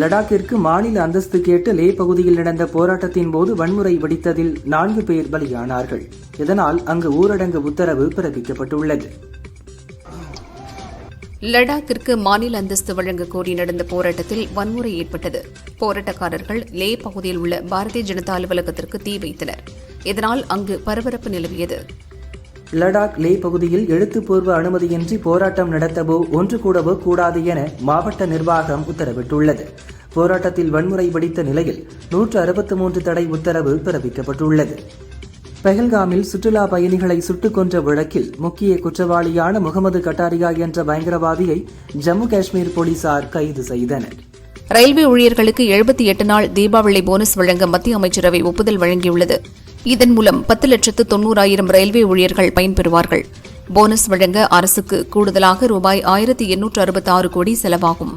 லடாக்கிற்கு மாநில அந்தஸ்து கேட்டு லே பகுதியில் நடந்த போராட்டத்தின் போது வன்முறை வெடித்ததில் 4 பேர் பலியானார்கள். இதனால் அங்கு ஊரடங்கு உத்தரவு பிறப்பிக்கப்பட்டுள்ளது. லடாக்கிற்கு மாநில அந்தஸ்து வழங்க கோரி நடந்த போராட்டத்தில் வன்முறை ஏற்பட்டது. போராட்டக்காரர்கள் லே பகுதியில் உள்ள பாரதிய ஜனதா அலுவலகத்திற்கு தீ வைத்தனர். இதனால் அங்கு பரபரப்பு நிலவியது. லடாக் லே பகுதியில் எழுத்துப்பூர்வ அனுமதியின்றி போராட்டம் நடத்தவோ ஒன்று கூடவோ கூடாது என மாவட்ட நிர்வாகம் உத்தரவிட்டுள்ளது. போராட்டத்தில் வன்முறை வெடித்த நிலையில் 163 தடை உத்தரவு பிறப்பிக்கப்பட்டுள்ளது. பெஹல்காமில் சுற்றுலா பயணிகளை சுட்டுக் கொன்ற வழக்கில் முக்கிய குற்றவாளியான முகமது கட்டாரியா என்ற பயங்கரவாதியை ஜம்மு காஷ்மீர் போலீசார் கைது செய்தனர். ரயில்வே ஊழியர்களுக்கு 78 நாள் தீபாவளி போனஸ் வழங்க மத்திய அமைச்சரவை ஒப்புதல் வழங்கியுள்ளது. இதன் மூலம் 10,90,000 ரயில்வே ஊழியர்கள் பயன்பெறுவார்கள். போனஸ் வழங்க அரசுக்கு கூடுதலாக ரூபாய் 1,866 கோடி செலவாகும்.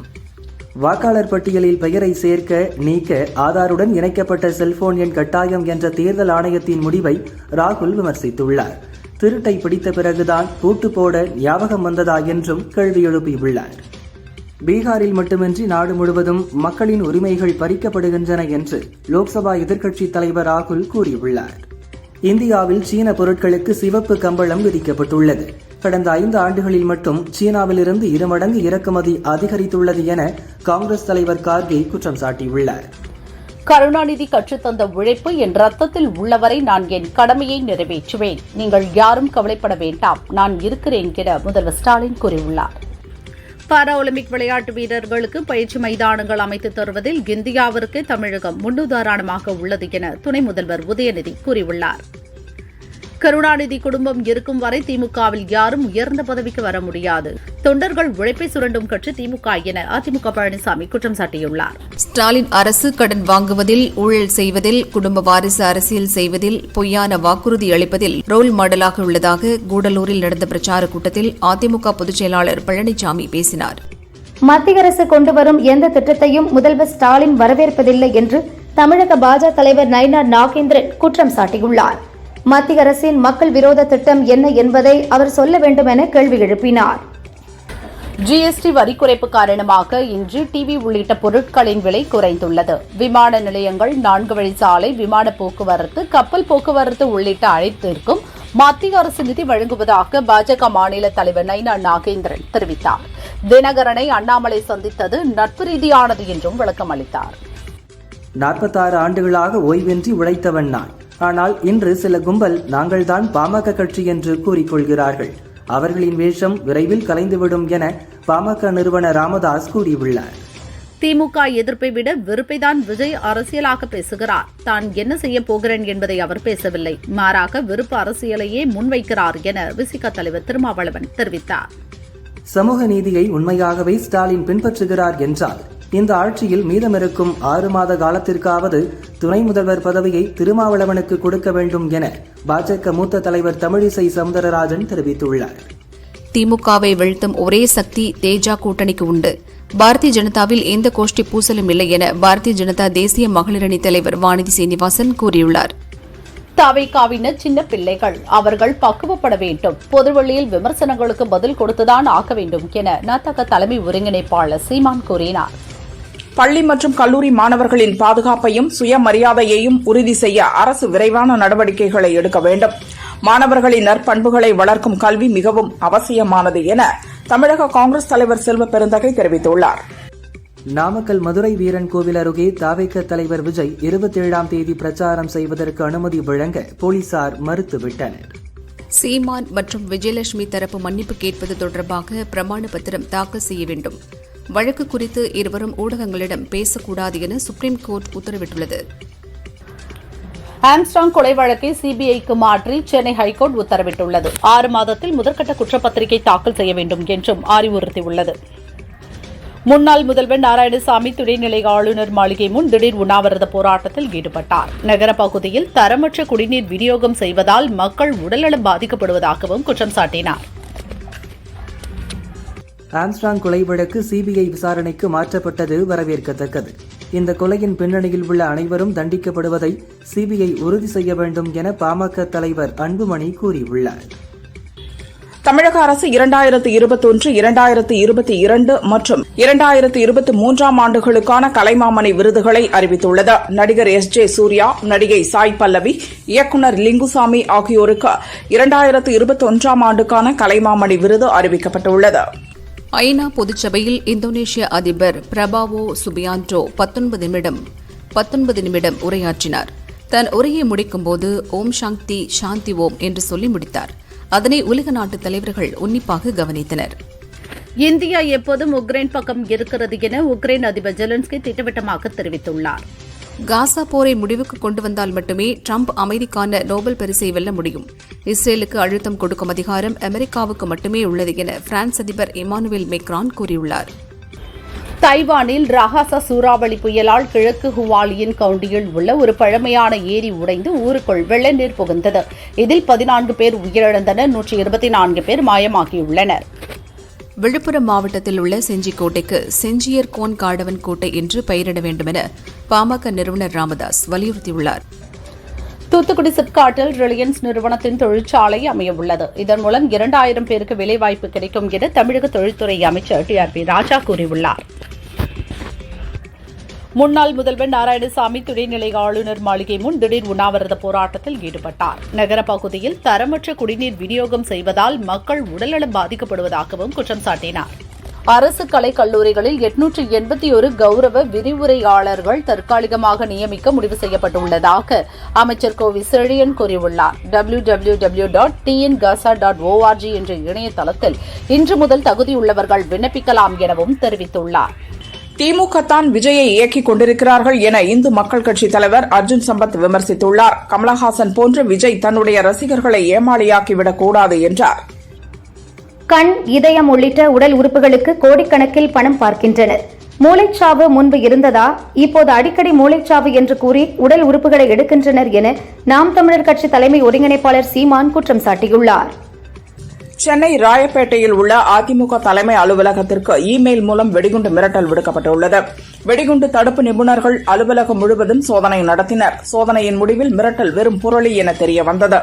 வாக்காளர் பட்டியலில் பெயரை சேர்க்க நீக்க ஆதாருடன் இணைக்கப்பட்ட செல்போன் எண் கட்டாயம் என்ற தேர்தல் ஆணையத்தின் முடிவை ராகுல் விமர்சித்துள்ளார். திருட்டை பிடித்த பிறகுதான் பூட்டு போட ஞாபகம் வந்ததா என்றும் கேள்வி எழுப்பியுள்ளார். பீகாரில் மட்டுமின்றி நாடு முழுவதும் மக்களின் உரிமைகள் பறிக்கப்படுகின்றன என்று லோக்சபா எதிர்க்கட்சித் தலைவர் ராகுல் கூறியுள்ளார். இந்தியாவில் சீன பொருட்களுக்கு சிவப்பு கம்பளம் விதிக்கப்பட்டுள்ளது. கடந்த 5 ஆண்டுகளில் மட்டும் சீனாவிலிருந்து 2 மடங்கு இறக்குமதி அதிகரித்துள்ளது என காங்கிரஸ் தலைவர் கார்கே குற்றம் சாட்டியுள்ளார். கருணாநிதி கற்றுத்தந்த உழைப்பு என் ரத்தத்தில் உள்ளவரை நான் என் கடமையை நிறைவேற்றுவேன். நீங்கள் யாரும் கவலைப்பட வேண்டாம், நான் இருக்கிறேன் என முதல்வர் ஸ்டாலின் கூறியுள்ளார். பாரா ஒலிம்பிக் விளையாட்டு வீரர்களுக்கு பயிற்சி மைதானங்கள் அமைத்து தருவதில் இந்தியாவிற்கு தமிழகம் முன்னுதாரணமாக உள்ளது என துணை முதல்வர் உதயநிதி கூறியுள்ளார். கருணாநிதி குடும்பம் இருக்கும் வரை திமுகவில் யாரும் உயர்ந்த பதவிக்கு வர முடியாது. தொண்டர்கள் உழைப்பை சுரண்டும் கட்சி திமுக என அதிமுக பழனிசாமி குற்றம் சாட்டியுள்ளார். ஸ்டாலின் அரசு கடன் வாங்குவதில், ஊழல் செய்வதில், குடும்ப வாரிசு அரசியல் செய்வதில், பொய்யான வாக்குறுதி அளிப்பதில் ரோல் மாடலாக உள்ளதாக கூடலூரில் நடந்த பிரச்சார கூட்டத்தில் அதிமுக பொதுச் செயலாளர் பழனிசாமி பேசினார். மத்திய அரசு கொண்டு வரும் எந்த திட்டத்தையும் முதல்வர் ஸ்டாலின் வரவேற்பதில்லை என்று தமிழக பாஜக தலைவர் நயினார் நாகேந்திரன் குற்றம் சாட்டியுள்ளார். மத்திய அரசின் மக்கள் விரோத திட்டம் என்ன என்பதை அவர் சொல்ல வேண்டும் என கேள்வி எழுப்பினார். ஜிஎஸ்டி வரி குறைப்பு காரணமாக இன்று டிவி உள்ளிட்ட பொருட்களின் விலை குறைந்துள்ளது. விமான நிலையங்கள், 4 வழிச்சாலை, விமான போக்குவரத்து, கப்பல் போக்குவரத்து உள்ளிட்ட அனைத்திற்கும் மத்திய அரசு நிதி வழங்குவதாக பாஜக மாநில தலைவர் நயினார் நாகேந்திரன் தெரிவித்தார். தினகரனை அண்ணாமலை சந்தித்தது நட்பு ரீதியானது என்றும் விளக்கம் அளித்தார். 46 ஆண்டுகளாக ஓய்வின்றி உழைத்தவன் நான். ஆனால் இன்று சில கும்பல் நாங்கள்தான் பாமக கட்சி என்று கூறிக்கொள்கிறார்கள். அவர்களின் வேஷம் விரைவில் கலைந்துவிடும் என பாமக நிறுவனர் ராமதாஸ் கூறியுள்ளார். திமுக எதிர்ப்பை விட வெறுப்பைதான் விஜய் அரசியலாக பேசுகிறார். தான் என்ன செய்ய போகிறேன் என்பதை அவர் பேசவில்லை, மாறாக வெறுப்பு அரசியலையே முன்வைக்கிறார் என விசிக தலைவர் திருமாவளவன் தெரிவித்தார். சமூக நீதியை உண்மையாகவே ஸ்டாலின் பின்பற்றுகிறார் என்றால் இந்த ஆட்சியில் மீதமிருக்கும் 6 மாத காலத்திற்காவது துணை முதல்வர் பதவியை திருமாவளவனுக்கு கொடுக்க வேண்டும் என பாஜக மூத்த தலைவர் தமிழிசை சவுந்தரராஜன் தெரிவித்துள்ளார். திமுகவை வீழ்த்தும் ஒரே சக்தி தேஜா கூட்டணிக்கு உண்டு. பாரதிய ஜனதாவில் எந்த கோஷ்டி பூசலும் இல்லை என பாரதிய ஜனதா தேசிய மகளிரணி தலைவர் வானதி சீனிவாசன் கூறியுள்ளார். தவிகாவினர் சின்ன பிள்ளைகள், அவர்கள் பக்குவப்பட வேண்டும். பொதுவெளியில் விமர்சனங்களுக்கு பதில் கொடுத்துதான் ஆக்க வேண்டும் என நதக தலைமை ஒருங்கிணைப்பாளர் சீமான் கூறினார். பள்ளி மற்றும் கல்லூரி மாணவர்களின் பாதுகாப்பையும் சுயமரியாதையையும் உறுதி செய்ய அரசு விரைவான நடவடிக்கைகளை எடுக்க வேண்டும். மாணவர்களின் நற்பண்புகளை வளர்க்கும் கல்வி மிகவும் அவசியமானது என தமிழக காங்கிரஸ் தலைவர் செல்வ பெருந்தகை தெரிவித்துள்ளார். நாமக்கல் மதுரை வீரன் கோவில் அருகே தவிக தலைவர் விஜய் 27ஆம் தேதி பிரச்சாரம் செய்வதற்கு அனுமதி வழங்க போலீசார் மறுத்துவிட்டனர். சீமான் மற்றும் விஜயலட்சுமி தரப்பு மன்னிப்பு கேட்பது தொடர்பாக பிரமாண பத்திரம் தாக்கல் செய்ய வேண்டும். வழக்கு குறித்து இருவரும் ஊடகங்களிடம் பேசக்கூடாது என சுப்ரீம் கோர்ட் உத்தரவிட்டுள்ளது. ஆம்ஸ்ட்ராங் கொலை வழக்கை சிபிஐக்கு மாற்றி சென்னை ஹைகோர்ட் உத்தரவிட்டுள்ளது. 6 மாதத்தில் முதற்கட்ட குற்றப்பத்திரிகை தாக்கல் செய்ய வேண்டும் என்றும் அறிவுறுத்தியுள்ளது. முன்னாள் முதல்வர் நாராயணசாமி துணைநிலை ஆளுநர் மாளிகை முன் திடீர் உண்ணாவிரத போராட்டத்தில் ஈடுபட்டார். நகர பகுதியில் தரமற்ற குடிநீர் விநியோகம் செய்வதால் மக்கள் உடல்நலம் பாதிக்கப்படுவதாகவும் குற்றம் சாட்டினார். ஆம்ஸ்ட்ராங் கொலை வழக்கு சிபிஐ விசாரணைக்கு மாற்றப்பட்டது வரவேற்கத்தக்கது. இந்த கொலையின் பின்னணியில் உள்ள அனைவரும் தண்டிக்கப்படுவதை சிபிஐ உறுதி செய்ய வேண்டும் என பாமக தலைவர் அன்புமணி கூறியுள்ளார். தமிழக அரசு 2021, 2022 மற்றும் 2023 ஆண்டுகளுக்கான கலைமாமணி விருதுகளை அறிவித்துள்ளது. நடிகர் S.J. சூர்யா, நடிகை சாய் பல்லவி, இயக்குநர் லிங்குசாமி ஆகியோருக்கு 2021 ஆண்டுக்கான கலைமாமணி விருது அறிவிக்கப்பட்டுள்ளது. ஐநா பொதுச்சபையில் இந்தோனேஷிய அதிபர் பிரபாவோ சுபியாண்டோ 19 நிமிடம் உரையாற்றினார். தன் உரையை முடிக்கும்போது ஓம் சாந்தி சாந்தி ஓம் என்று சொல்லி முடித்தார். அதனை உலக நாட்டு தலைவர்கள் உன்னிப்பாக கவனித்தனர். இந்தியா எப்போதும் உக்ரைன் பக்கம் இருக்கிறது என உக்ரைன் அதிபர் ஜெலன்ஸ்கி திட்டவட்டமாக தெரிவித்துள்ளார். காசா போரை முடிவுக்கு கொண்டு வந்தால் மட்டுமே ட்ரம்ப் அமைதிக்கான நோபல் பரிசை வெல்ல முடியும். இஸ்ரேலுக்கு அழுத்தம் கொடுக்கும் அதிகாரம் அமெரிக்காவுக்கு மட்டுமே உள்ளது என பிரான்ஸ் அதிபர் இமானுவேல் மேக்ரான் கூறியுள்ளார். தைவானில் ரஹாசா சூறாவளி புயலால் கிழக்கு ஹுவாலியன் கவுண்டியில் உள்ள ஒரு பழமையான ஏரி உடைந்து ஊருக்குள் வெள்ள நீர் புகுந்தது. இதில் 14 பேர் உயிரிழந்தனர், 124 பேர் மாயமாகியுள்ளனர். விழுப்புரம் மாவட்டத்தில் உள்ள செஞ்சிக்கோட்டைக்கு செஞ்சியர் கோன் காடவன் கோட்டை என்று பெயரிட வேண்டுமென பாமக நிறுவனர் ராமதாஸ் வலியுறுத்தியுள்ளார். தூத்துக்குடி சிப்காட்டில் ரிலையன்ஸ் நிறுவனத்தின் தொழிற்சாலை அமையவுள்ளது. இதன் மூலம் 2000 பேருக்கு வேலைவாய்ப்பு கிடைக்கும் என தமிழக தொழில்துறை அமைச்சர் TRP ராஜா கூறியுள்ளார். முன்னாள் முதல்வர் நாராயணசாமி துணைநிலை ஆளுநர் மாளிகை முன் திடீர் உண்ணாவிரத போராட்டத்தில் ஈடுபட்டார். நகர பகுதியில் தரமற்ற குடிநீர் விநியோகம் செய்வதால் மக்கள் உடல்நலம் பாதிக்கப்படுவதாகவும் குற்றம் சாட்டினார். அரசு கலைக் கல்லூரிகளில் 881 கௌரவ விரிவுரையாளர்கள் தற்காலிகமாக நியமிக்க முடிவு செய்யப்பட்டுள்ளதாக அமைச்சர் கோவி செழியன் கூறியுள்ளார். www.tngasa.org என்ற இணையதளத்தில் இன்று முதல் தகுதியுள்ளவர்கள் விண்ணப்பிக்கலாம் எனவும் தெரிவித்துள்ளார். திமுக தான் விஜயை இயக்கிக் கொண்டிருக்கிறார்கள் என இந்து மக்கள் கட்சித் தலைவர் அர்ஜுன் சம்பத் விமர்சித்துள்ளார். கமலஹாசன் போன்ற விஜய் தன்னுடைய ரசிகர்களை ஏமாளியாக்கிவிடக் கூடாது என்றார். கண், இதயம் உள்ளிட்ட உடல் உறுப்புகளுக்கு கோடிக்கணக்கில் பணம் பார்க்கின்றனர். மூளைச்சாவு முன்பு இருந்ததா, இப்போது அடிக்கடி மூளைச்சாவு என்று கூறி உடல் உறுப்புகளை எடுக்கின்றனர் என நாம் தமிழர் கட்சி தலைமை ஒருங்கிணைப்பாளர் சீமான் குற்றம் சாட்டியுள்ளார். சென்னை ராயப்பேட்டையில் உள்ள அதிமுக தலைமை அலுவலகத்திற்கு இமெயில் மூலம் வெடிகுண்டு மிரட்டல் விடுக்கப்பட்டுள்ளது. வெடிகுண்டு தடுப்பு நிபுணர்கள் அலுவலகம் முழுவதும் சோதனை நடத்தினர். சோதனையின் முடிவில் மிரட்டல் வெறும் புரளி என தெரியவந்தது.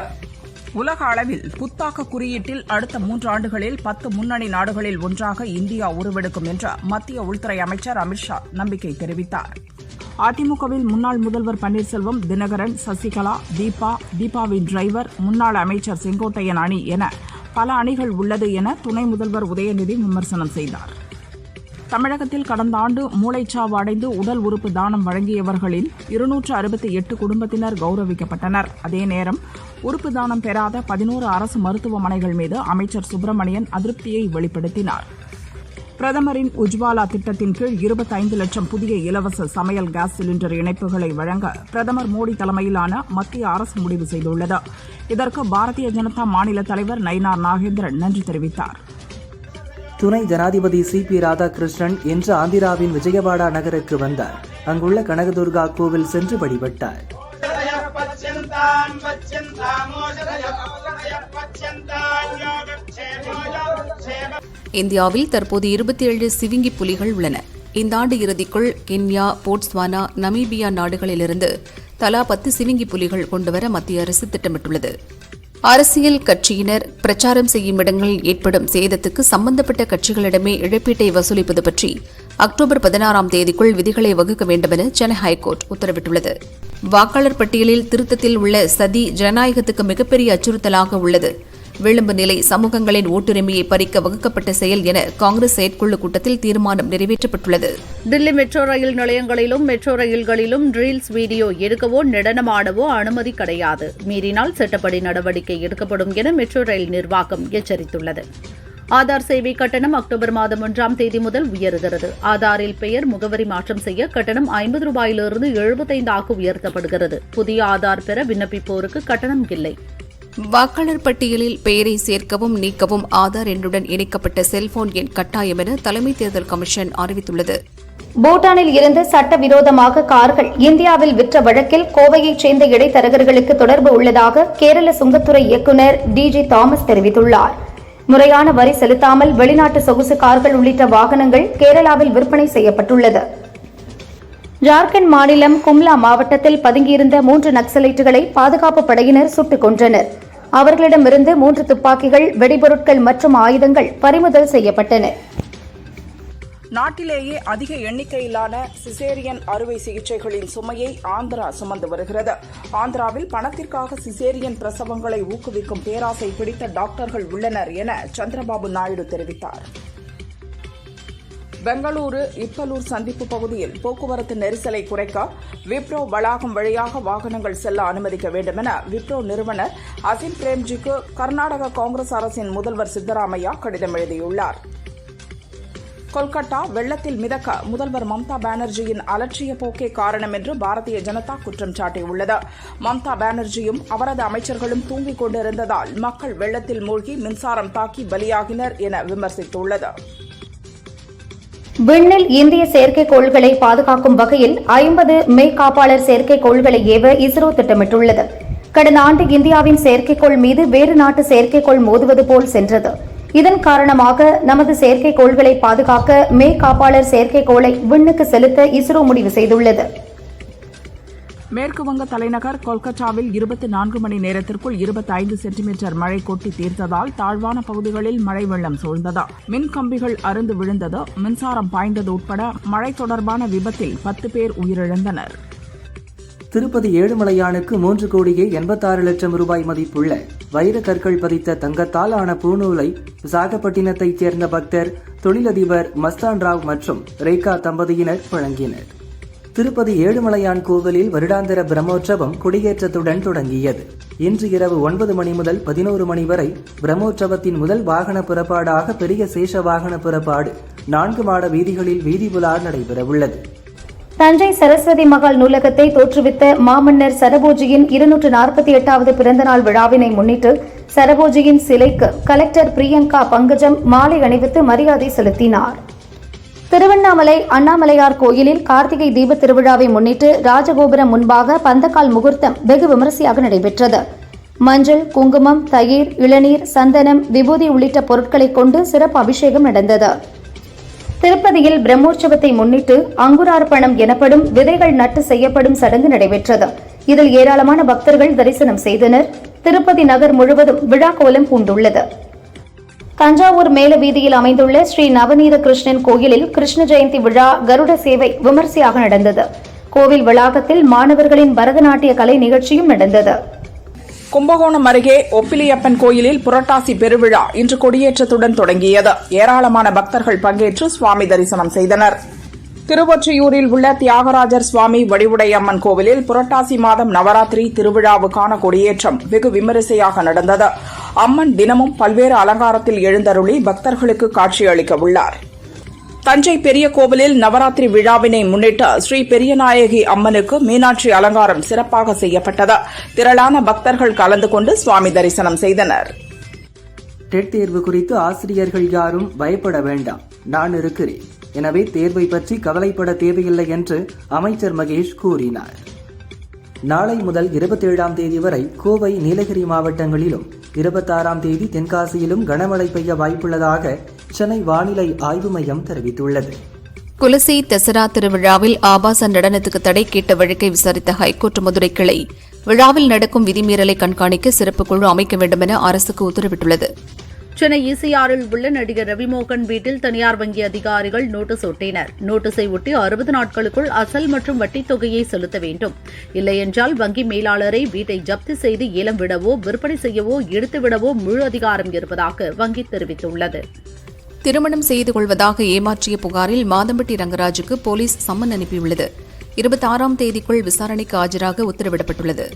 உலக அளவில் புத்தாக்க குறியீட்டில் அடுத்த 3 ஆண்டுகளில் 10 முன்னணி நாடுகளில் ஒன்றாக இந்தியா உருவெடுக்கும் என்று மத்திய உள்துறை அமைச்சர் அமித்ஷா நம்பிக்கை தெரிவித்தார். அதிமுகவில் முன்னாள் முதல்வர் பன்னீர்செல்வம், தினகரன், சசிகலா, தீபாவின் டிரைவர், முன்னாள் அமைச்சர் செங்கோட்டையன் அணி என பல அணிகள் உள்ளது என துணை முதல்வர் உதயநிதி விமர்சனம் செய்தார். தமிழகத்தில் கடந்த ஆண்டு மூளைச்சாவு அடைந்து உடல் உறுப்பு தானம் வழங்கியவர்களில் 268 குடும்பத்தினர் கௌரவிக்கப்பட்டனர். அதே நேரம் உறுப்பு தானம் பெறாத 11 அரசு மருத்துவமனைகள் மீது அமைச்சர் சுப்பிரமணியன் அதிருப்தியை வெளிப்படுத்தினார். பிரதமரின் உஜ்வாலா திட்டத்தின் கீழ் 25 லட்சம் புதிய இலவச சமையல் கேஸ் சிலிண்டர் இணைப்புகளை வழங்க பிரதமர் மோடி தலைமையிலான மத்திய அரசு முடிவு செய்துள்ளது. இதற்கு பாரதிய ஜனதா மாநில தலைவர் நயினார் நாகேந்திரன் நன்றி தெரிவித்தார். துணை ஜனாதிபதி CP ராதாகிருஷ்ணன் இன்று ஆந்திராவின் விஜயவாடா நகருக்கு வந்தார். அங்குள்ள கனகதுர்கா கோவில் சென்று வழிபட்டார். இந்தியாவில் தற்போது 27 சிவிங்கி புலிகள் உள்ளன. இந்த ஆண்டு இறுதிக்குள் கென்யா, போட்ஸ்வானா, நமீபியா நாடுகளிலிருந்து தலா 10 சிவிங்கி புலிகள் கொண்டுவர மத்திய அரசு திட்டமிட்டுள்ளது. அரசியல் கட்சியினர் பிரச்சாரம் செய்யும் இடங்களில் ஏற்படும் சேதத்துக்கு சம்பந்தப்பட்ட கட்சிகளிடமே இழப்பீட்டை வசூலிப்பது பற்றி அக்டோபர் 16ஆம் தேதிக்குள் விதிகளை வகுக்க வேண்டுமென சென்னை ஹைகோர்ட் உத்தரவிட்டுள்ளது. வாக்காளர் பட்டியலில் திருத்தத்தில் உள்ள சதி ஜனநாயகத்துக்கு மிகப்பெரிய அச்சுறுத்தலாக உள்ளது. விளிம்பு நிலை சமூகங்களின் ஓட்டுரிமையை பறிக்க வகுக்கப்பட்ட செயல் என காங்கிரஸ் செயற்குழு கூட்டத்தில் தீர்மானம் நிறைவேற்றப்பட்டுள்ளது. தில்லி மெட்ரோ ரயில் நிலையங்களிலும் மெட்ரோ ரயில்களிலும் ரீல்ஸ் வீடியோ எடுக்கவோ நடனமாடவோ அனுமதி கிடையாது. மீறினால் சட்டப்படி நடவடிக்கை எடுக்கப்படும் என மெட்ரோ ரயில் நிர்வாகம் எச்சரித்துள்ளது. ஆதார் சேவை கட்டணம் அக்டோபர் மாதம் 1ஆம் தேதி முதல் உயருகிறது. ஆதாரில் பெயர், முகவரி மாற்றம் செய்ய கட்டணம் 50 ரூபாயிலிருந்து 75 உயர்த்தப்படுகிறது. புதிய ஆதார் பெற விண்ணப்பிப்போருக்கு கட்டணம் இல்லை. வாக்காளர் பட்டியலில் பெயரை சேர்க்கவும் நீக்கவும் ஆதார் எண்ணுடன் இணைக்கப்பட்ட செல்போன் எண் கட்டாயம் என தலைமை தேர்தல் கமிஷன் அறிவித்துள்ளது. பூட்டானில் இருந்து சட்டவிரோதமாக கார்கள் இந்தியாவில் விற்ற வழக்கில் கோவையைச் சேர்ந்த இடைத்தரகர்களுக்கு தொடர்பு உள்ளதாக கேரள சுங்கத்துறை இயக்குநர் DG தாமஸ் தெரிவித்துள்ளார். முறையான வரி செலுத்தாமல் வெளிநாட்டு சொகுசு கார்கள் உள்ளிட்ட வாகனங்கள் கேரளாவில் விற்பனை செய்யப்பட்டுள்ளது. ஜார்க்கண்ட் மாநிலம் கும்லா மாவட்டத்தில் பதுங்கியிருந்த 3 நக்சலைட்டுகளை பாதுகாப்பு படையினர் சுட்டுக் கொன்றனர். அவர்களிடமிருந்து 3 துப்பாக்கிகள், வெடிபொருட்கள் மற்றும் ஆயுதங்கள் பறிமுதல் செய்யப்பட்டன. நாட்டிலேயே அதிக எண்ணிக்கையிலான சிசேரியன் அறுவை சிகிச்சைகளின் சுமையை ஆந்திரா சுமந்து வருகிறது. ஆந்திராவில் பணத்திற்காக சிசேரியன் பிரசவங்களை ஊக்குவிக்கும் பேராசை பிடித்த டாக்டர்கள் உள்ளனர் என சந்திரபாபு நாயுடு தெரிவித்தார். பெங்களூரு இப்பலூர் சந்திப்பு பகுதியில் போக்குவரத்து நெரிசலை குறைக்க விப்ரோ வளாகம் வழியாக வாகனங்கள் செல்ல அனுமதிக்க வேண்டும் என விப்ரோ நிறுவனர் அசிம் பிரேம்ஜிக்கு கர்நாடக காங்கிரஸ் அரசின் முதல்வர் சித்தராமையா கடிதம் எழுதியுள்ளார். கொல்கத்தா வெள்ளத்தில் மிதக்க முதல்வர் மம்தா பானர்ஜியின் அலட்சிய போக்கே காரணம் என்று பாரதிய ஜனதா குற்றம் சாட்டியுள்ளது. மம்தா பானர்ஜியும் அவரது அமைச்சர்களும் தூங்கிக் கொண்டிருந்ததால் மக்கள் வெள்ளத்தில் மூழ்கி மின்சாரம் தாக்கி பலியாகினர் என விமர்சித்துள்ளது. விண்ணில் இந்திய செயற்கைக்கோள்களை பாதுகாக்கும் வகையில் 50 மெய்காப்பாளர் செயற்கைக்கோள்களை ஏவ இஸ்ரோ திட்டமிட்டுள்ளது. கடந்த ஆண்டு இந்தியாவின் செயற்கைக்கோள் மீது வேறு நாட்டு செயற்கைக்கோள் மோதுவது போல் சென்றது. இதன் காரணமாக நமது செயற்கைக்கோள்களை பாதுகாக்க மெய்காப்பாளர் செயற்கைக்கோளை விண்ணுக்கு செலுத்த இஸ்ரோ முடிவு செய்துள்ளது. மேற்குவங்க தலைநகர் கொல்கத்தாவில் 24 மணி நேரத்திற்குள் 25 சென்டிமீட்டர் மழை கொட்டி தீர்த்ததால் தாழ்வான பகுதிகளில் மழை வெள்ளம் சூழ்ந்தது. மின் கம்பிகள் அறுந்து விழுந்தது, மின்சாரம் பாய்ந்தது உட்பட மழை தொடர்பான விபத்தில் 10 பேர் உயிரிழந்தனர். திருப்பதி ஏழுமலையானுக்கு 3,86,00,000 ரூபாய் மதிப்புள்ள வைர கற்கள் பதித்த தங்கத்தால் ஆன பூநூலை விசாகப்பட்டினத்தைச் சேர்ந்த பக்தர், தொழிலதிபர் மஸ்தான் ராவ் மற்றும் ரேகா தம்பதியினர் வழங்கினர். திருப்பதி ஏழுமலையான் கோவிலில் வருடாந்திர பிரம்மோற்சவம் கொடியேற்றத்துடன் தொடங்கியது. இன்று இரவு 9 மணி முதல் 11 மணி வரை பிரம்மோற்சவத்தின் முதல் வாகன புறப்பாடாக பெரிய சேஷ வாகன புறப்பாடு 4 மாட வீதிகளில் வீதி உலா நடைபெறவுள்ளது. தஞ்சை சரஸ்வதி மகால் நூலகத்தை தோற்றுவித்த மாமன்னர் சரபோஜியின் 248வது பிறந்தநாள் விழாவினை முன்னிட்டு சரபோஜியின் சிலைக்கு கலெக்டர் பிரியங்கா பங்கஜம் மாலை அணிவித்து மரியாதை செலுத்தினார். திருவண்ணாமலை அண்ணாமலையார் கோயிலில் கார்த்திகை தீப திருவிழாவை முன்னிட்டு ராஜகோபுரம் முன்பாக பந்தக்கால் முகூர்த்தம் வெகு விமரிசையாக நடைபெற்றது. மஞ்சள், குங்குமம், தயிர், இளநீர், சந்தனம், விபூதி உள்ளிட்ட பொருட்களை கொண்டு சிறப்பு அபிஷேகம் நடந்தது. திருப்பதியில் பிரம்மோற்சவத்தை முன்னிட்டு அங்குரார்ப்பணம் எனப்படும் விதைகள் நட்டு செய்யப்படும் சடங்கு நடைபெற்றது. இதில் ஏராளமான பக்தர்கள் தரிசனம் செய்தனர். திருப்பதி நகர் முழுவதும் விழா கோலம் பூண்டுள்ளது. தஞ்சாவூர் மேல வீதியில் அமைந்துள்ள ஸ்ரீ நவநீத கிருஷ்ணன் கோயிலில் கிருஷ்ண ஜெயந்தி விழா, கருட சேவை விமரிசையாக நடந்தது. கோவில் வளாகத்தில் மாணவர்களின் பரதநாட்டிய கலை நிகழ்ச்சியும் நடந்தது. கும்பகோணம் அருகே ஒப்பிலியப்பன் கோயிலில் புரட்டாசி பெருவிழா இன்று கொடியேற்றத்துடன் தொடங்கியது. ஏராளமான பக்தர்கள் பங்கேற்று சுவாமி தரிசனம் செய்தனர். திருவொற்றியூரில் உள்ள தியாகராஜர் சுவாமி வடிவுடையம்மன் கோவிலில் புரட்டாசி மாதம் நவராத்திரி திருவிழாவுக்கான கொடியேற்றம் வெகு விமரிசையாக நடந்தது. அம்மன் தினமும் பல்வேறு அலங்காரத்தில் எழுந்தருளி பக்தர்களுக்கு காட்சியளிக்க உள்ளார். தஞ்சை பெரிய கோவிலில் நவராத்திரி விழாவினை முன்னிட்டு ஸ்ரீ பெரியநாயகி அம்மனுக்கு மீனாட்சி அலங்காரம் சிறப்பாக செய்யப்பட்டது. திரளான பக்தர்கள் கலந்து கொண்டு சுவாமி தரிசனம் செய்தனர். டெட் தேர்வு குறித்து ஆசிரியர்கள் யாரும் பயப்பட வேண்டாம், நான் இருக்கிறேன். எனவே தேர்வை பற்றி கவலைப்பட தேவையில்லை என்று அமைச்சர் மகேஷ் கூறினார். நாளை முதல் 27ஆம் தேதி வரை கோவை, நீலகிரி மாவட்டங்களிலும் 26ஆம் தேதி தென்காசியிலும் கனமழை பெய்ய வாய்ப்புள்ளதாக சென்னை வானிலை ஆய்வு மையம் தெரிவித்துள்ளது. குலசை தசரா திருவிழாவில் ஆபாச நடனத்துக்கு தடை கேட்ட வழக்கை விசாரித்த ஹைகோர்ட் மதுரை கிளை விழாவில் நடக்கும் விதிமீறலை கண்காணிக்க சிறப்பு குழு அமைக்க வேண்டும் என அரசுக்கு உத்தரவிட்டுள்ளது. சென்னை ஈசிஆரில் உள்ள நடிகர் ரவிமோகன் வீட்டில் தனியார் வங்கி அதிகாரிகள் நோட்டீஸ் ஒட்டினர். நோட்டீஸை ஒட்டி 60 நாட்களுக்குள் அசல் மற்றும் வட்டித் தொகையை செலுத்த வேண்டும். இல்லையென்றால் வங்கி மேலாளரை வீட்டை ஜப்தி செய்து ஏலம் விடவோ, விற்பனை செய்யவோ, எடுத்துவிடவோ முழு அதிகாரம் இருப்பதாக வங்கி தெரிவித்துள்ளது. திருமணம் செய்து கொள்வதாக ஏமாற்றிய புகாரில் மாதம்பட்டி ரங்கராஜுக்கு போலீஸ் சம்மன் அனுப்பியுள்ளது. 26ஆம் தேதிக்குள் விசாரணைக்கு ஆஜராக உத்தரவிடப்பட்டுள்ளது.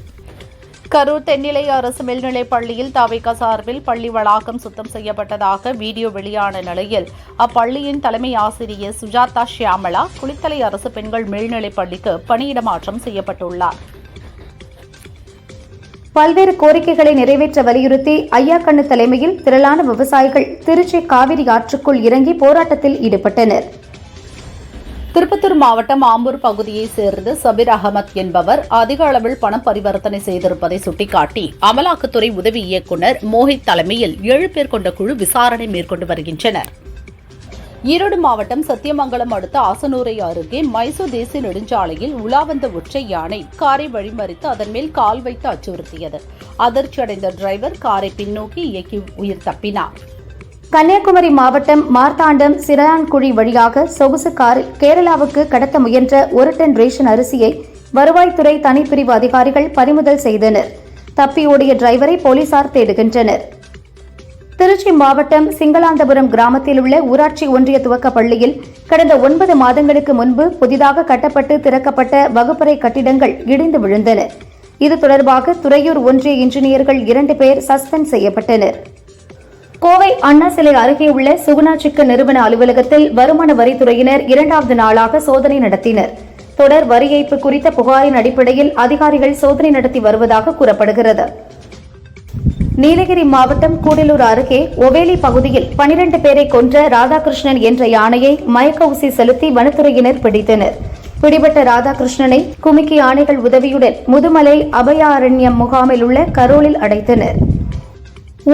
கரூர் தென்னிலை அரசு மேல்நிலைப் பள்ளியில் தவிக சார்பில் பள்ளி வளாகம் சுத்தம் செய்யப்பட்டதாக வீடியோ வெளியான நிலையில் அப்பள்ளியின் தலைமை ஆசிரியர் சுஜாதா ஷியாமலா குளித்தலை அரசு பெண்கள் மேல்நிலைப் பள்ளிக்கு பணியிடமாற்றம் செய்யப்பட்டுள்ளார். பல்வேறு கோரிக்கைகளை நிறைவேற்ற வலியுறுத்தி ஐயாக்கண்ணு தலைமையில் திரளான விவசாயிகள் திருச்சி காவிரி ஆற்றுக்குள் இறங்கி போராட்டத்தில் ஈடுபட்டனர். திருப்பத்தூர் மாவட்டம் ஆம்பூர் பகுதியைச் சேர்ந்த சபீர் அகமத் என்பவர் அதிக அளவில் பண பரிவர்த்தனை செய்திருப்பதை சுட்டிக்காட்டி அமலாக்கத்துறை உதவி இயக்குநர் மோஹித் தலைமையில் 7 பேர் கொண்ட குழு விசாரணை மேற்கொண்டு வருகின்றனர். ஈரோடு மாவட்டம் சத்தியமங்கலம் அடுத்த ஆசனூரை அருகே மைசூர் தேசிய நெடுஞ்சாலையில் உலா வந்த ஒற்றை யானை காரை வழிமறித்து அதன் மேல் கால் வைத்து அச்சுறுத்தியது. அதிர்ச்சியடைந்த டிரைவர் காரை பின்னோக்கி இயக்கி உயிர் தப்பினார். கன்னியாகுமரி மாவட்டம் மார்த்தாண்டம் சிறான்குழி வழியாக சொகுசு காரில் கேரளாவுக்கு கடத்த முயன்ற 1 டன் ரேஷன் அரிசியை வருவாய்த்துறை தனிப்பிரிவு அதிகாரிகள் பறிமுதல் செய்தனர். தப்பியோடிய டிரைவரை போலீசார் தேடுகின்றனர். திருச்சி மாவட்டம் சிங்களாந்தபுரம் கிராமத்தில் உள்ள ஊராட்சி ஒன்றிய துவக்கப் பள்ளியில் கடந்த 9 மாதங்களுக்கு முன்பு புதிதாக கட்டப்பட்டு திறக்கப்பட்ட வகுப்பறை கட்டிடங்கள் இடிந்து விழுந்தன. இது தொடர்பாக துறையூர் ஒன்றிய இன்ஜினியர்கள் 2 பேர் சஸ்பெண்ட் செய்யப்பட்டனர். கோவை அண்ணா சிலை அருகே உள்ள சுகுணா சிக்கன் நிறுவன அலுவலகத்தில் வருமான வரித்துறையினர் 2வது நாளாக சோதனை நடத்தினர். தொடர் வரி ஏய்ப்பு குறித்த புகாரின் அடிப்படையில் அதிகாரிகள் சோதனை நடத்தி வருவதாக கூறப்படுகிறது. நீலகிரி மாவட்டம் கூடலூர் அருகே ஒவேலி பகுதியில் 12 பேரை கொன்ற ராதாகிருஷ்ணன் என்ற யானையை மயக்க ஊசி செலுத்தி வனத்துறையினர் பிடித்தனர். பிடிபட்ட ராதாகிருஷ்ணனை குமிக்கி யானைகள் உதவியுடன் முதுமலை அபயாரண்யம் முகாமில் உள்ள கரோலில் அடைத்தனர்.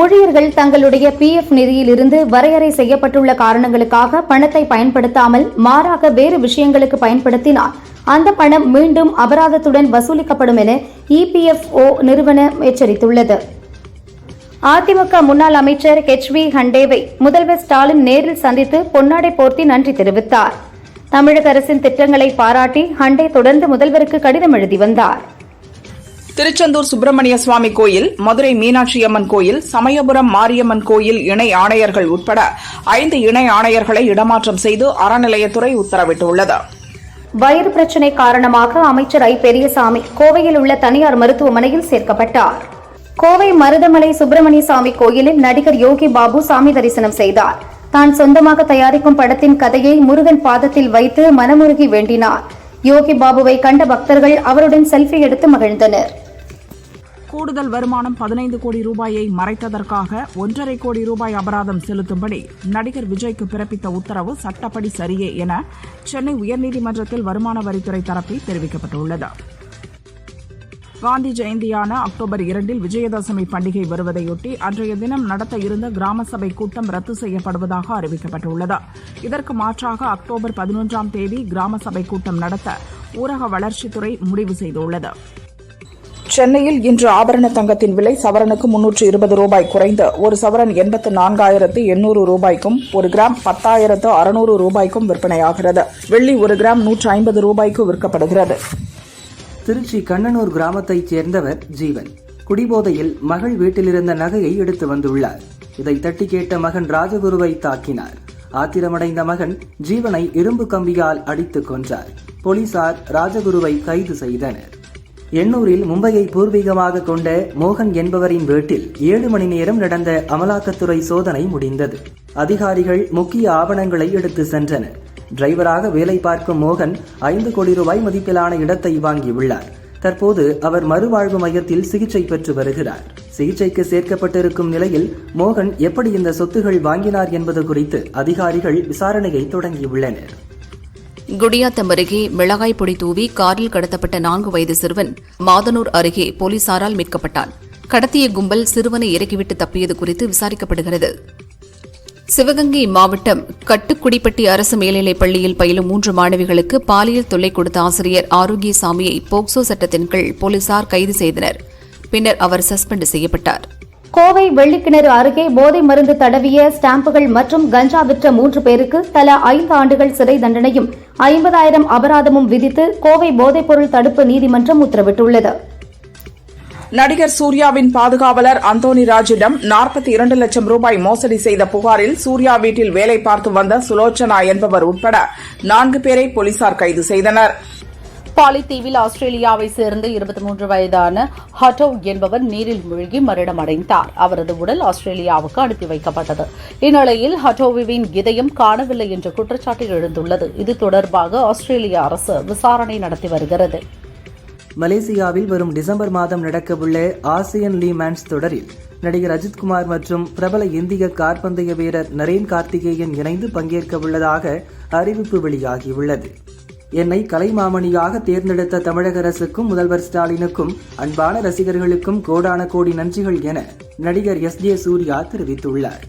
ஊழியர்கள் தங்களுடைய PF நிதியில் இருந்து வரையறை செய்யப்பட்டுள்ள காரணங்களுக்காக பணத்தை பயன்படுத்தாமல் மாறாக வேறு விஷயங்களுக்கு பயன்படுத்தினால் அந்த பணம் மீண்டும் அபராதத்துடன் வசூலிக்கப்படும் என EPFO நிறுவனம் எச்சரித்துள்ளது. அதிமுக முன்னாள் அமைச்சர் HV ஹண்டேவை முதல்வர் ஸ்டாலின் நேரில் சந்தித்து பொன்னாடை போர்த்தி நன்றி தெரிவித்தார். தமிழக அரசின் திட்டங்களை பாராட்டி ஹண்டே தொடர்ந்து முதல்வருக்கு கடிதம் எழுதி வந்தார். திருச்செந்தூர் சுப்பிரமணிய சுவாமி கோயில், மதுரை மீனாட்சியம்மன் கோயில், சமயபுரம் மாரியம்மன் கோயில் இணை ஆணையர்கள் உட்பட 5 இணை ஆணையர்களை இடமாற்றம் செய்து அறநிலையத்துறை உத்தரவிட்டுள்ளது. வயிறு பிரச்சினை காரணமாக அமைச்சர் பெரியசாமி கோவையில் உள்ள தனியார் மருத்துவமனையில் சேர்க்கப்பட்டார். கோவை மருதமலை சுப்பிரமணிய சாமி கோயிலில் நடிகர் யோகி பாபு சாமி தரிசனம் செய்தார். தான் சொந்தமாக தயாரிக்கும் படத்தின் கதையை முருகன் பாதத்தில் வைத்து மனமுருகி வேண்டினார். யோகி பாபுவை கண்ட பக்தர்கள் அவருடன் செல்ஃபி எடுத்து மகிழ்ந்தனர். கூடுதல் வருமானம் 15 கோடி ரூபாயை மறைத்ததற்காக 1.5 கோடி ரூபாய் அபராதம் செலுத்தும்படி நடிகர் விஜய்க்கு பிறப்பித்த உத்தரவு சட்டப்படி சரியே என சென்னை உயர்நீதிமன்றத்தில் வருமான வரித்துறை தரப்பில் தெரிவிக்கப்பட்டுள்ளது. காந்தி ஜெயந்தியான அக்டோபர் 2 விஜயதசமி பண்டிகை வருவதையொட்டி அன்றைய தினம் நடத்த இருந்த கிராம சபை கூட்டம் ரத்து செய்யப்படுவதாக அறிவிக்கப்பட்டுள்ளது. இதற்கு மாற்றாக அக்டோபர் 11ஆம் தேதி கிராம சபை கூட்டம் நடத்த ஊரக வளர்ச்சித்துறை முடிவு செய்துள்ளது. சென்னையில் இன்று ஆபரண தங்கத்தின் விலை சவரனுக்கு 320 ரூபாய் குறைந்து ஒரு சவரன் 84,800 ரூபாய்க்கும் 1 கிராம் 10,600 ரூபாய்க்கும் விற்பனையாகிறது. வெள்ளி 1 கிராம் 150 ரூபாய்க்கு விற்கப்படுகிறது. திருச்சி கண்ணனூர் கிராமத்தைச் சேர்ந்தவர் ஜீவன் குடிபோதையில் மகள் வீட்டிலிருந்த நகையை எடுத்து வந்துள்ளார். இதை தட்டி கேட்ட மகன் ராஜகுருவை தாக்கினார். ஆத்திரமடைந்த மகன் ஜீவனை இரும்பு கம்பியால் அடித்துக் கொன்றார். போலீசார் ராஜகுருவை கைது செய்தனர். எண்ணூரில் மும்பையை பூர்வீகமாக கொண்ட மோகன் என்பவரின் வீட்டில் 7 மணி நேரம் நடந்த அமலாக்கத்துறை சோதனை முடிந்தது. அதிகாரிகள் முக்கிய ஆவணங்களை எடுத்து சென்றனர். டிரைவராக வேலை பார்க்கும் மோகன் 5 கோடி ரூபாய் மதிப்பிலான இடத்தை வாங்கியுள்ளார். தற்போது அவர் மறுவாழ்வு மையத்தில் சிகிச்சை பெற்று வருகிறார். சிகிச்சைக்கு சேர்க்கப்பட்டிருக்கும் நிலையில் மோகன் எப்படி இந்த சொத்துகள் வாங்கினார் என்பது குறித்து அதிகாரிகள் விசாரணையை தொடங்கியுள்ளனர். குடியாத்தம் அருகே மிளகாய் பொடி தூவி காரில் கடத்தப்பட்ட 4 வயது சிறுவன் மாதனூர் அருகே போலீசாரால் மீட்கப்பட்டான். கடத்திய கும்பல் சிறுவனை இறக்கிவிட்டு தப்பியது குறித்து விசாரிக்கப்படுகிறது. சிவகங்கை மாவட்டம் கட்டுக்குடிப்பட்டி அரசு மேல்நிலைப் பள்ளியில் பயிலும் 3 மாணவிகளுக்கு பாலியல் தொல்லை கொடுத்த ஆசிரியர் ஆரோக்கியசாமியை போக்சோ சட்டத்தின் கீழ் போலீசார் கைது செய்தனர். பின்னர் அவர் சஸ்பெண்ட் செய்யப்பட்டார். கோவை வெள்ளிக்கிணறு அருகே போதை மருந்து தடவிய ஸ்டாம்புகள் மற்றும் கஞ்சா விற்ற 3 பேருக்கு தலா 5 ஆண்டுகள் சிறை தண்டனையும் 50,000 அபராதமும் விதித்து கோவை போதைப்பொருள் தடுப்பு நீதிமன்றம் உத்தரவிட்டுள்ளது. நடிகர் சூர்யாவின் பாதுகாவலர் அந்தோனி ராஜிடம் 42 லட்சம் ரூபாய் மோசடி செய்த புகாரில் சூர்யா வீட்டில் வேலை பார்த்து வந்த சுலோச்சனா என்பவர் உட்பட 4 பேரை போலீசார் கைது செய்தனர். பாலித்தீவில் ஆஸ்திரேலியாவை சேர்ந்த 23 வயதான ஹட்டோ என்பவர் நீரில் மூழ்கி மரணமடைந்தார். அவரது உடல் ஆஸ்திரேலியாவுக்கு அனுப்பி வைக்கப்பட்டது. இந்நிலையில் ஹட்டோவின் இதயம் காணவில்லை என்ற குற்றச்சாட்டு எழுந்துள்ளது. இது தொடர்பாக ஆஸ்திரேலிய அரசு விசாரணை நடத்தி வருகிறது. மலேசியாவில் வரும் டிசம்பர் மாதம் நடக்கவுள்ள ஆசியன் லீமேன்ஸ் தொடரில் நடிகர் அஜித்குமார் மற்றும் பிரபல இந்திய காற்பந்தய வீரர் நரேன் கார்த்திகேயன் இணைந்து பங்கேற்க உள்ளதாக அறிவிப்பு வெளியாகியுள்ளது. என்னை கலைமாமணியாக தேர்ந்தெடுத்த தமிழக அரசுக்கும் முதல்வர் ஸ்டாலினுக்கும் அன்பான ரசிகர்களுக்கும் கோடான கோடி நன்றிகள் என நடிகர் SJ சூர்யா தெரிவித்துள்ளார்.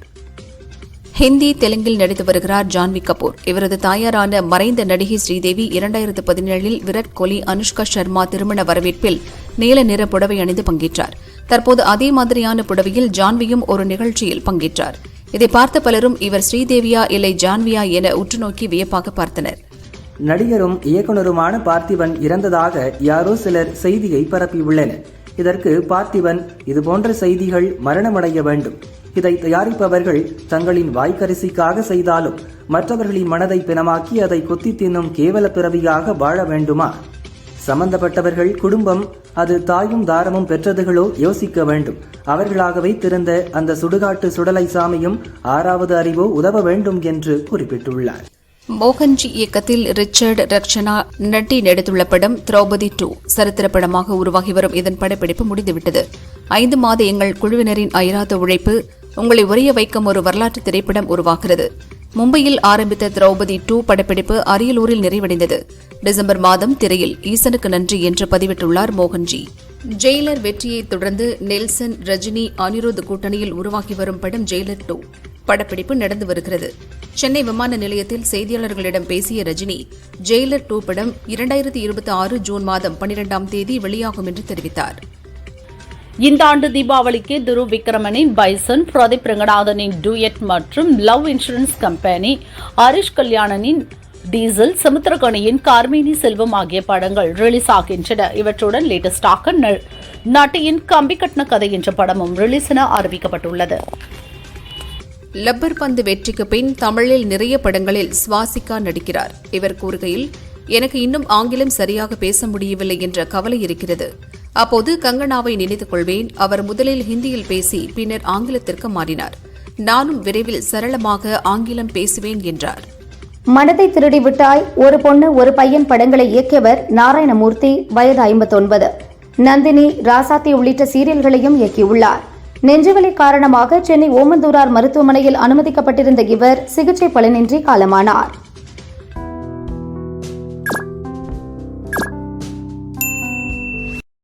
ஹிந்தி தெலுங்கில் நடித்து வருகிறார் ஜான்வி கபூர். இவரது தாயாரான மறைந்த நடிகை ஸ்ரீதேவி 2017 விராட் கோலி, அனுஷ்கா சர்மா திருமண வரவேற்பில் நீல நிற புடவை அணிந்து பங்கேற்றார். தற்போது அதே மாதிரியான புடவையில் ஜான்வியும் ஒரு நிகழ்ச்சியில் பங்கேற்றார். இதை பார்த்த பலரும் இவர் ஸ்ரீதேவியா இல்லை ஜான்வியா என உற்றுநோக்கி வியப்பாக பார்த்தனர். நடிகரும் இயக்குனருமான பார்த்திபன் இறந்ததாக யாரோ சிலர் செய்தியை பரப்பியுள்ளனர். இதற்கு பார்த்திபன், இதுபோன்ற செய்திகள் மரணமடைய வேண்டும். இதை தயாரிப்பவர்கள் தங்களின் வாய்க்கரிசிக்காக செய்தாலும் மற்றவர்களின் மனதை பிணமாக்கி அதை கொத்தி தின்னும் கேவல பிறவியாக வாழ வேண்டுமா? சம்பந்தப்பட்டவர்கள் குடும்பம் அது தாயும் தாரமும் பெற்றதுகளோ யோசிக்க வேண்டும். அவர்களாகவே திறந்த அந்த சுடுகாட்டு சுடலை சாமியும் 6வது அறிவோ உதவ வேண்டும் என்று குறிப்பிட்டுள்ளார். மோகன்ஜி இயக்கத்தில் ரிச்சர்ட் ரக்ஷனா நட்டி நடித்துள்ள படம் திரௌபதி 2 சரித்திர படமாக உருவாகி வரும் இதன் படப்பிடிப்பு முடிந்துவிட்டது. 5 மாத எங்கள் குழுவினரின் அயராத உழைப்பு உங்களை உறைய வைக்கும் ஒரு வரலாற்று திரைப்படம் உருவாகிறது. மும்பையில் ஆரம்பித்த திரௌபதி 2 படப்பிடிப்பு அரியலூரில் நிறைவடைந்தது. டிசம்பர் மாதம் திரையில் ஈசனுக்கு நன்றி என்று பதிவிட்டுள்ளார் மோகன்ஜி. ஜெயிலர் வெற்றியை தொடர்ந்து நெல்சன், ரஜினி, அனிருத் கூட்டணியில் உருவாகி வரும் படம் ஜெயிலர் 2 படப்பிடிப்பு நடந்து வருகிறது. சென்னை விமான நிலையத்தில் செய்தியாளர்களிடம் பேசிய ரஜினி, ஜெயிலர் 2 படம் 2026 ஜூன் மாதம் 12ஆம் தேதி வெளியாகும் என்று தெரிவித்தார். இந்த ஆண்டு தீபாவளிக்கு துரு விக்ரமனின் பைசன், பிரதீப் ரங்கநாதனின் டூயட் மற்றும் லவ் இன்சூரன்ஸ் கம்பெனி, ஹரிஷ் கல்யாணனின் டீசல், சமுத்திரகனியின் கார்மேனி செல்வம் ஆகிய படங்கள் ரிலீஸ் ஆகின்றன. இவற்றுடன் லேட்டஸ்டாக நட்டியின் கம்பிக்கட்ன கதை என்ற படமும் ரிலீஸ் என அறிவிக்கப்பட்டுள்ளது. லப்பர் பந்து வெற்றிக்கு பின் தமிழில் நிறைய படங்களில் ஸ்வாசிகா நடிக்கிறார். இவர் கூறுகையில், எனக்கு இன்னும் ஆங்கிலம் சரியாக பேச முடியவில்லை என்ற கவலை இருக்கிறது. அப்போது கங்கனாவை நினைத்துக் கொள்வேன். அவர் முதலில் ஹிந்தியில் பேசி பின்னர் ஆங்கிலத்திற்கு மாறினார். நானும் விரைவில் சரளமாக ஆங்கிலம் பேசுவேன் என்றார். மனதை திருடிவிட்டாய், ஒரு பொண்ணு ஒரு பையன் படங்களை இயக்கியவர் நாராயணமூர்த்தி, வயது 59. நந்தினி, ராசாத்தி உள்ளிட்ட சீரியல்களையும் இயக்கியுள்ளார். நெஞ்சுவலி காரணமாக சென்னை ஓமந்தூரார் மருத்துவமனையில் அனுமதிக்கப்பட்டிருந்த இவர் சிகிச்சை பலனின்றி காலமானார்.